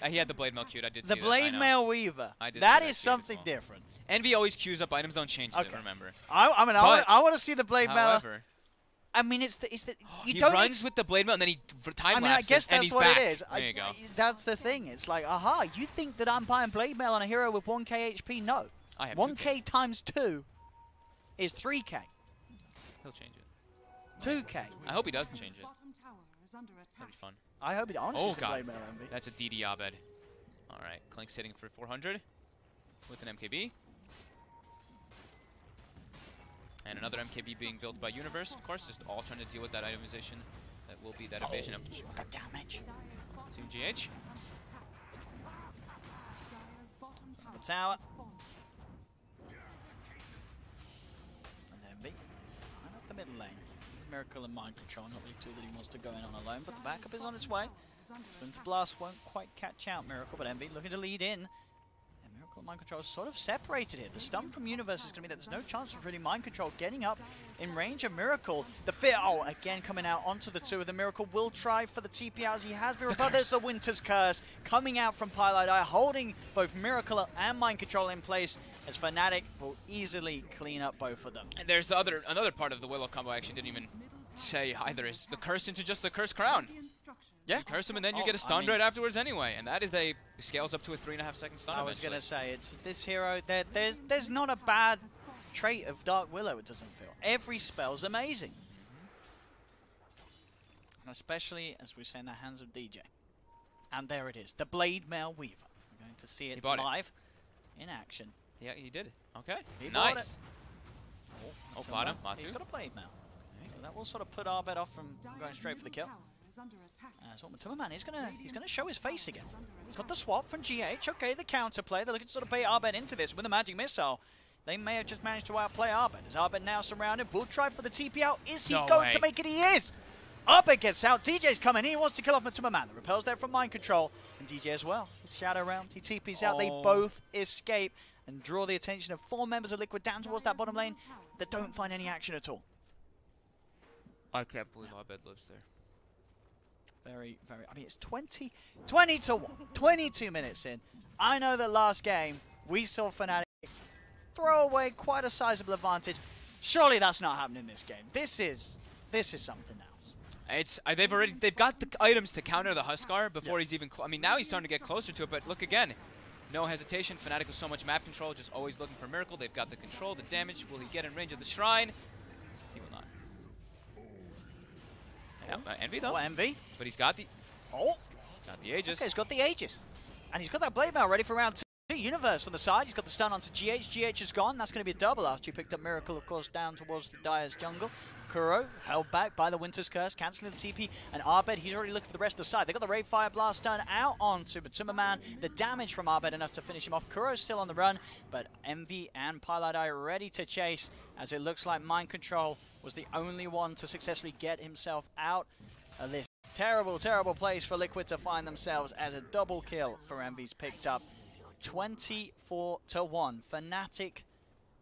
He had the Blade Mail queued. I did the see Blade Mail Weaver. That is something different. Envy always queues up. Items don't change. Remember. I want to see the Blade Mail. I mean, he runs with the Blade Mail and then he time lapses. I mean, I guess that's what it is. There you go. That's the thing. It's like, aha, you think that I'm buying Blade Mail on a hero with 1k HP? No. I have 1k times 2 is 3k. He'll change it. 2k. I hope he doesn't change it. That'd be fun. I hope he honestly Blade Mail Envy. That's a DD Abed. All right, Clink's hitting for 400 with an MKB. And another MKB being built by Universe, of course, just all trying to deal with that itemization. That will be that evasion of the damage. Team GH. The tower. And Envy. And up the middle lane. Miracle and Mind Control, not really two that he wants to go in on alone, but the backup is on its way. Splinter Blast won't quite catch out Miracle, but Envy looking to lead in. Miracle and Mind Control is sort of separated here. The stun from Universe is going to be that there's no chance of really Mind Control getting up in range of Miracle. The fear, again coming out onto the two of the Miracle will try for the TP out as he has been, but there's the Winter's Curse coming out from Pylite Eye, holding both Miracle and Mind Control in place, as Fnatic will easily clean up both of them. And there's the another part of the Willow combo I actually didn't even say either, is the curse into just the Curse Crown. Yeah. You curse him and then you get a stun right afterwards anyway, and that is scales up to a 3.5 second stun. I was going to say, it's this hero, there's not a bad trait of Dark Willow, it doesn't feel. Every spell's amazing. And especially, as we say, in the hands of DJ. And there it is, the Blade Mail Weaver. We're going to see it live in action. Yeah, he did it. Okay, nice. Oh, bought him. He's got a Blade Mail. So that will sort of put Abed off from going straight for the kill. So Matuma he's gonna show his face again. He's got the swap from GH. Okay, the counterplay. They're looking to sort of bait Abed into this with a magic missile. They may have just managed to outplay Abed. Is Abed now surrounded? Will try for the TP out. Is he going to make it? He is! Abed gets out. DJ's coming in. He wants to kill off Matuma. The repels there from Mind Control. And DJ as well. His Shadow round. He TP's out. They both escape and draw the attention of 4 members of Liquid down towards that bottom lane that don't find any action at all. I can't believe Abed lives there. Very, very. I mean, it's 20-1. 22 minutes in. I know that last game we saw Fnatic throw away quite a sizable advantage. Surely that's not happening this game. This is something else. They've got the items to counter the Huskar before he's even. I mean, now he's starting to get closer to it. But look again, no hesitation. Fnatic with so much map control, just always looking for Miracle. They've got the control, the damage. Will he get in range of the shrine? He will not. Yeah, Envy though. Envy. But he's got the. Got the Aegis. Okay, he's got the Aegis, and he's got that Blade Mail ready for round 2. Universe on the side. He's got the stun onto GH. GH is gone. That's going to be a double after he picked up Miracle, of course, down towards the Dire's jungle. Kuro held back by the Winter's Curse, cancelling the TP, and Arbed, he's already looking for the rest of the side. They got the Ray Fire Blast done out onto Matumbaman. The damage from Arbed enough to finish him off. Kuro's still on the run, but Envy and Pieliedie ready to chase, as it looks like Mind Control was the only one to successfully get himself out of this terrible, terrible place for Liquid to find themselves, as a double kill for Envy's picked up. 24-1. Fnatic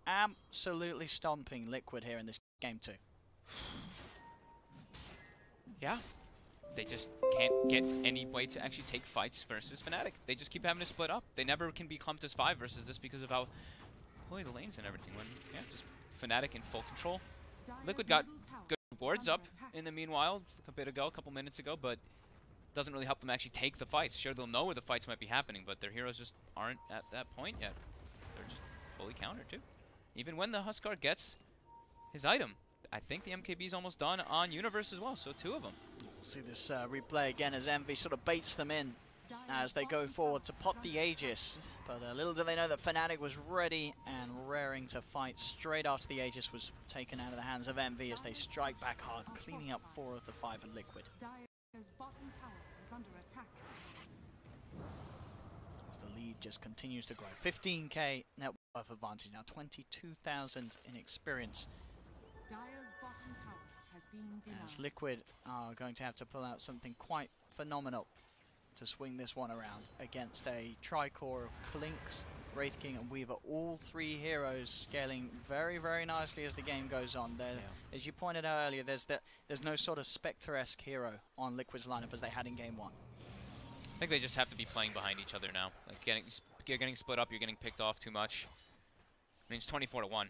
absolutely stomping Liquid here in this game 2. Yeah. They just can't get any way to actually take fights versus Fnatic. They just keep having to split up. They never can be clumped as 5 versus this because of how holy the lanes and everything went. Yeah, just Fnatic in full control. Liquid got good wards up in the meanwhile a couple minutes ago, but doesn't really help them actually take the fights. Sure, they'll know where the fights might be happening, but their heroes just aren't at that point yet. They're just fully countered too. Even when the Huskar gets his item, I think the MKB is almost done on Universe as well, so 2 of them. We'll see this replay again as Envy sort of baits them in as they go forward to pop the Aegis. But little do they know that Fnatic was ready and raring to fight straight after the Aegis was taken out of the hands of Envy, as they strike back hard, cleaning up 4 of the 5 in Liquid. Dire's bottom tower is under attack. As the lead just continues to grow. 15k net worth advantage now, 22,000 in experience. Dire's bottom tower has been denied. As Liquid are going to have to pull out something quite phenomenal to swing this one around against a tricore of Klinks, Wraith King and Weaver. All 3 heroes scaling very, very nicely as the game goes on. There, as you pointed out earlier, there's no sort of Spectre-esque hero on Liquid's lineup as they had in game 1. I think they just have to be playing behind each other now. Like you're getting split up, you're getting picked off too much. I mean, it's 24-1.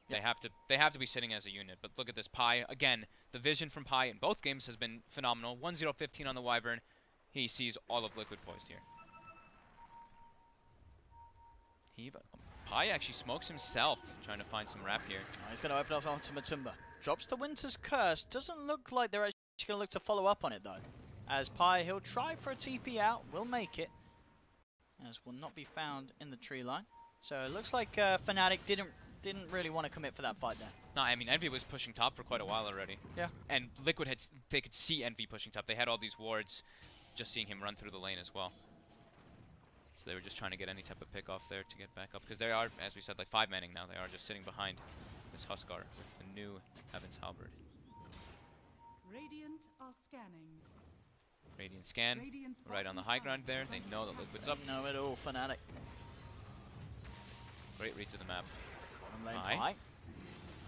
Yep. They have to be sitting as a unit. But look at this, Pi again. The vision from Pi in both games has been phenomenal. 1-0-15 on the Wyvern. He sees all of Liquid poised here. Pi actually smokes himself, trying to find some wrap here. He's going to open up onto Matumba. Drops the Winter's Curse. Doesn't look like they're actually going to look to follow up on it, though. As Pi, he'll try for a TP out. Will make it. As will not be found in the tree line. So it looks like Fnatic didn't really want to commit for that fight there. No, I mean, Envy was pushing top for quite a while already. Yeah. And Liquid they could see Envy pushing top. They had all these wards, just seeing him run through the lane as well. So they were just trying to get any type of pick off there to get back up. Because they are, as we said, like 5-manning now. They are just sitting behind this Huskar with the new Heaven's Halberd. Radiant are scanning. Radiant scan, right on the high ground there. They know that Liquid's up. No at all, Fnatic. Great read to the map. Pi.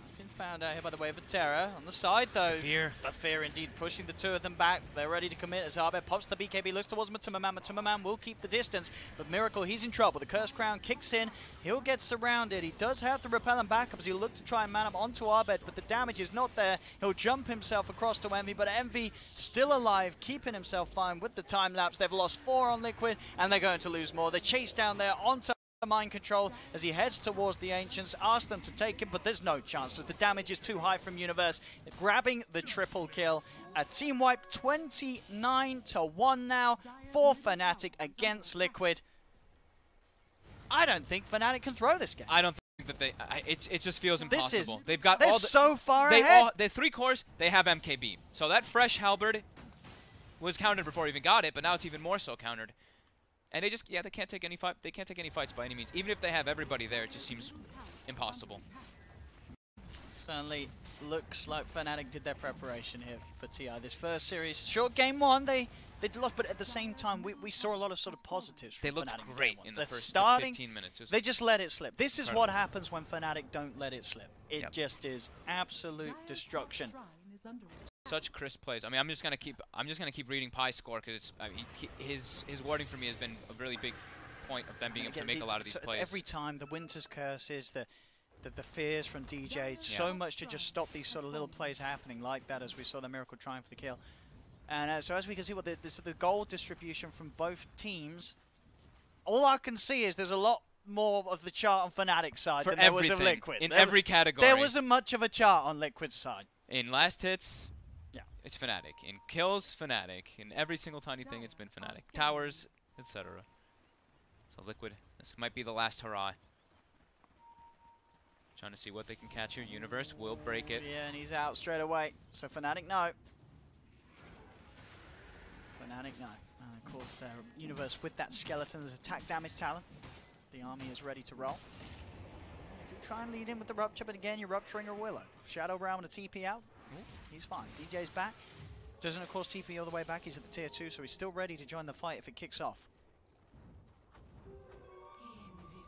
He's been found out here by the way of a Terror. On the side though, Fear. The Fear indeed pushing the 2 of them back. They're ready to commit as Arbed pops the BKB, looks towards Matumbaman. Matumbaman will keep the distance, but Miracle, he's in trouble. The Curse Crown kicks in. He'll get surrounded. He does have to repel him back up as he look to try and man up onto Arbed, but the damage is not there. He'll jump himself across to Envy, but Envy still alive, keeping himself fine with the time lapse. They've lost 4 on Liquid, and they're going to lose more. They chase down there onto Mind Control as he heads towards the Ancients, asks them to take him, but there's no chance as the damage is too high from Universe, grabbing the triple kill. A team wipe, 29-1 now for Fnatic against Liquid. I don't think Fnatic can throw this game. I don't think that they. It just feels impossible. They've got all so far ahead. The 3 cores, they have MKB. So that fresh Halberd was countered before he even got it, but now it's even more so countered. And they just, they can't take any fight. They can't take any fights by any means. Even if they have everybody there, it just seems impossible. Certainly looks like Fnatic did their preparation here for TI. This first series, short game 1, they lost, but at the same time, we saw a lot of sort of positives from They looked Fnatic great in the first 15 minutes. They just let it slip. This is what happens when Fnatic don't let it slip. It just is absolute destruction. Such crisp plays. I mean, I'm just gonna keep reading Pi's score because it's. I mean, his warding for me has been a really big point of them being able to make a lot of these plays. Every time the Winter's Curses, the fears from DJ, so much to just stop these sort of little plays happening like that, as we saw the Miracle trying for the kill. And so as we can see, what the goal distribution from both teams, all I can see is there's a lot more of the chart on Fnatic's side than there was of Liquid. In every category. There wasn't much of a chart on Liquid's side. In last hits, it's Fnatic. In kills, Fnatic. In every single tiny thing, it's been Fnatic. Towers, etc. So Liquid, this might be the last hurrah. Trying to see what they can catch here. Universe will break it. Yeah, and he's out straight away. So Fnatic, no. Fnatic, no. Of course, Universe with that skeleton's attack damage talent. The army is ready to roll. Do try and lead in with the Rupture, but again, you're rupturing a Willow. Shadow Realm and a TP out. He's fine. DJ's back. Doesn't, of course, TP all the way back. He's at the tier 2, so he's still ready to join the fight if it kicks off.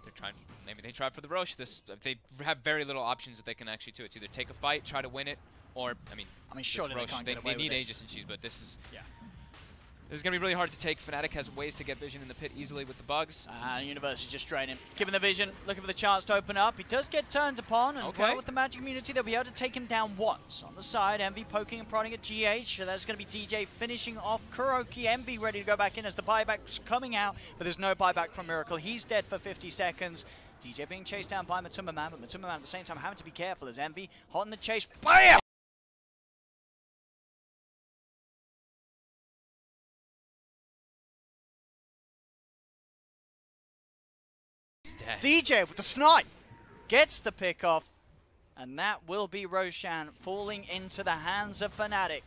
They're trying. Maybe they try for the Roche. They have very little options that they can actually do. It's either take a fight, try to win it, or I mean, surely Roche, they can't get away they need with this. Aegis and Cheese, but this is Yeah. This is going to be really hard to take. Fnatic has ways to get vision in the pit easily with the bugs. Universe is just draining. Given the vision, looking for the chance to open up. He does get turned upon, and well, with the magic immunity, they'll be able to take him down once. On the side, Envy poking and prodding at GH. So that's going to be DJ finishing off Kuroki. Envy ready to go back in as the buyback's coming out, but there's no buyback from Miracle. He's dead for 50 seconds. DJ being chased down by Matumba Man, but Matumba Man at the same time having to be careful as Envy hot in the chase. BAM! DJ with the snipe gets the pick off, and that will be Roshan falling into the hands of Fnatic.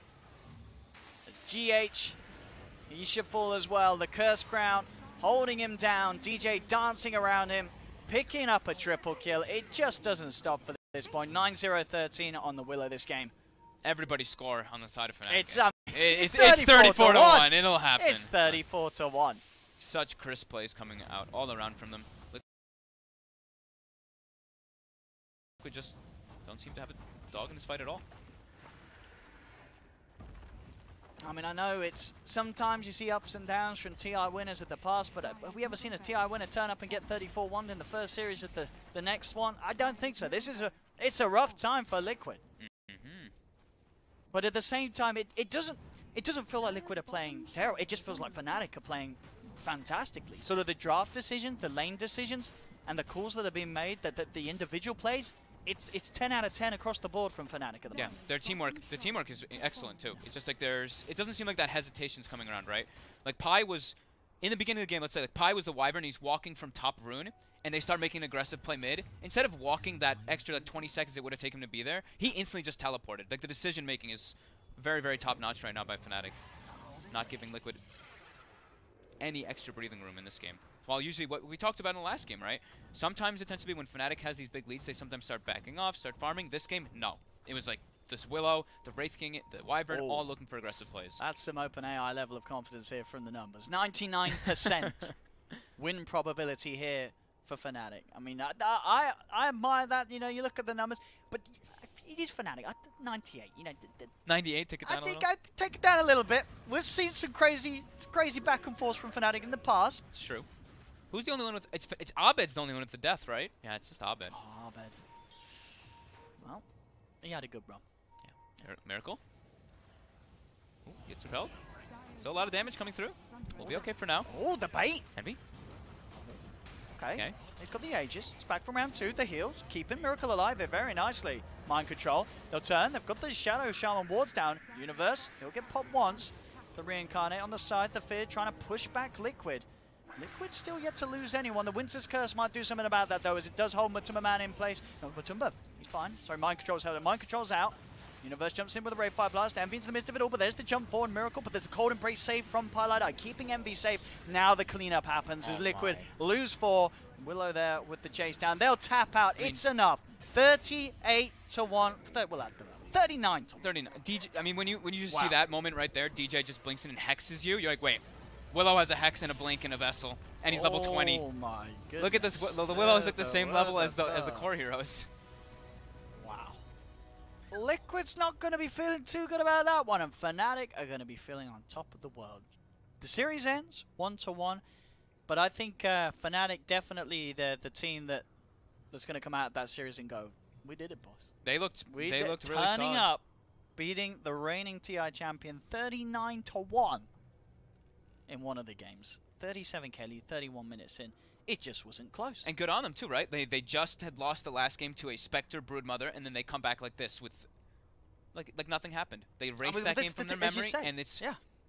GH, he should fall as well. The Curse Crown holding him down. DJ dancing around him, picking up a triple kill. It just doesn't stop for this point. 9-0-13 on the Willow this game. Everybody score on the side of Fnatic. It's 34 to 1. It'll happen. It's 34 to 1. Such crisp plays coming out all around from them. We just don't seem to have a dog in this fight at all. I mean, I know it's sometimes you see ups and downs from TI winners at the past, but have we ever seen a TI winner turn up and get 34-1 in the first series at the next one? I don't think so. It's a rough time for Liquid. But at the same time, it doesn't feel like Liquid are playing terrible. It just feels like Fnatic are playing fantastically. Sort of the draft decisions, the lane decisions, and the calls that are being made, that the individual plays. It's 10 out of 10 across the board from Fnatic at the moment. Their teamwork is excellent too. It's just like it doesn't seem like that hesitation's coming around, right? Like Pi was, in the beginning of the game, let's say like Pi was the Wyvern, he's walking from top rune, and they start making an aggressive play mid. Instead of walking that extra like 20 seconds it would have taken him to be there, he instantly just teleported. Like the decision making is very, very top notch right now by Fnatic. Not giving Liquid any extra breathing room in this game. Well, usually what we talked about in the last game, right? Sometimes it tends to be when Fnatic has these big leads, they sometimes start backing off, start farming. This game, no. It was like this Willow, the Wraith King, the Wyvern, all looking for aggressive plays. That's some open AI level of confidence here from the numbers. 99% win probability here for Fnatic. I mean, I admire that. You know, you look at the numbers, but it is Fnatic. 98. You know, 98. Take it down a little. I think I'd take it down a little bit. We've seen some crazy back and forth from Fnatic in the past. It's true. Who's the only one with... It's Abed's the only one with the death, right? Yeah, it's just Abed. Oh, Abed. Well, he had a good run. Yeah. Miracle. Ooh, gets repelled. Still a lot of damage coming through. We'll be okay for now. Oh, the bait! Envy. Okay. He's got the Aegis. It's back from round 2. The heals. Keeping Miracle alive here very nicely. Mind control. They'll turn. They've got the Shadow Shaman wards down. Universe. He'll get popped once. The Reincarnate on the side. The Fear trying to push back Liquid. Liquid still yet to lose anyone. The Winter's Curse might do something about that, though, as it does hold Matumba Man in place. No, Matumba, he's fine. Sorry, Mind Control's held. Mind Control's out. Universe jumps in with a Ray Fire Blast. Envy into the midst of it all, but there's the jump forward Miracle, but there's the Cold Embrace save from Pilot Eye, keeping Envy safe. Now the cleanup happens as Liquid lose 4. Willow there with the chase down. They'll tap out. It's enough. 38 to 1. Well, 39 to 1. 39. DJ, I mean, when you just see that moment right there, DJ just blinks in and hexes you. You're like, wait. Willow has a hex and a blink and a vessel, and he's level 20. Oh my goodness. Look at this. The Willow is like the same level as the core heroes. Wow. Liquid's not going to be feeling too good about that one, and Fnatic are going to be feeling on top of the world. The series ends 1-1, but I think Fnatic definitely the team that's going to come out of that series and go, we did it, boss. They looked really solid. Turning up, beating the reigning TI champion 39-1. In one of the games. 37 Kelly, 31 minutes in. It just wasn't close. And good on them too, right? They just had lost the last game to a Spectre Broodmother, and then they come back like this with like nothing happened. They erased that game from their memory, and it's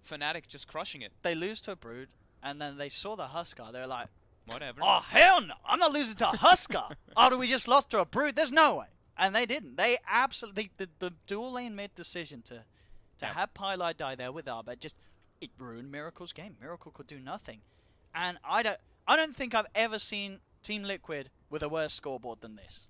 Fnatic just crushing it. They lose to a Brood, and then they saw the Huskar. They're like, Whatever. Oh, hell no. I'm not losing to a Huskar after we just lost to a Brood. There's no way. And they didn't. They absolutely... The dual lane mid decision to have Pylai die there with Arbet, just... It ruined Miracle's game. Miracle could do nothing. And I don't think I've ever seen Team Liquid with a worse scoreboard than this.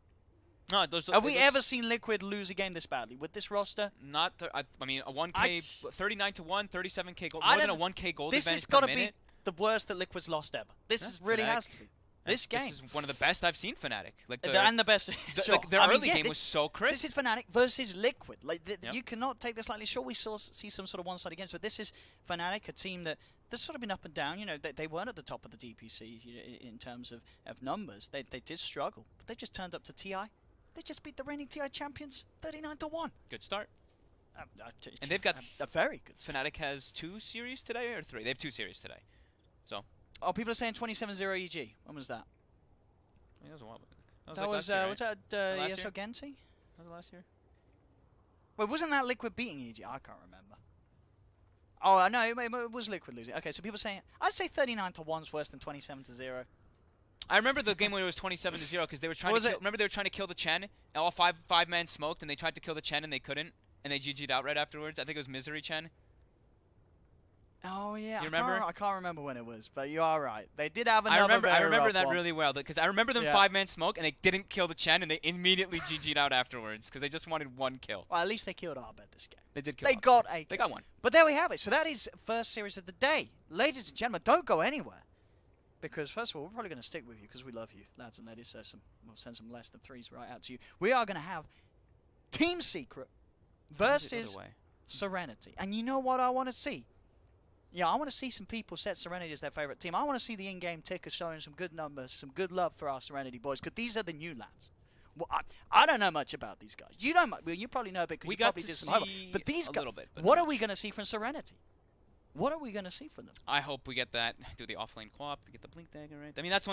No, have we ever seen Liquid lose a game this badly with this roster? Not. I mean, a 1K, 39-1, 37K gold, more than a 1K gold this advantage has got per to be minute. the worst that Liquid's lost ever. This really has to be. This game. This is one of the best I've seen Fnatic. Like and the best. Sure. Like their early game was so crisp. This is Fnatic versus Liquid. Like you cannot take this lightly. Sure, we see some sort of one-sided games, but this is Fnatic, a team that's sort of been up and down. You know, they weren't at the top of the DPC in terms of numbers. They did struggle, but they just turned up to TI. They just beat the reigning TI champions 39-1. Good start. And they've got a very good. Fnatic has 2 series today or 3. They have 2 series today. So. Oh, people are saying 27-0 EG. When was that? I mean, that was a while. That was like was that ESO Genti? Was it last year? Wait, wasn't that Liquid beating EG? I can't remember. Oh, I know. It was Liquid losing. Okay, so people saying I'd say 39-1 is worse than 27-0. I remember the game when it was 27-0 because they were trying to remember they were trying to kill the Chen. All five men smoked and they tried to kill the Chen and they couldn't and they GG'd out right afterwards. I think it was Misery Chen. Oh yeah, you remember? I can't remember when it was, but you are right. They did have another. I remember that really well because I remember them 5-man smoke and they didn't kill the Chen and they immediately GG'd out afterwards because they just wanted 1 kill. Well, at least they killed Arbet this game. They did kill. They got 1. But there we have it. So that is first series of the day, ladies and gentlemen. Don't go anywhere. Because, first of all, we're probably going to stick with you because we love you, lads and ladies. We'll send some less than 3s right out to you. We are going to have Team Secret versus Serenity. And you know what I want to see? Yeah, I want to see some people set Serenity as their favorite team. I want to see the in-game ticker showing some good numbers, some good love for our Serenity boys, because these are the new lads. Well, I don't know much about these guys. You don't. Well, you probably know a bit because you probably did some homework. But these guys, what are we going to see from Serenity? What are we going to see from them? I hope we get that, do the offlane co-op to get the Blink Dagger, right? I mean, that's one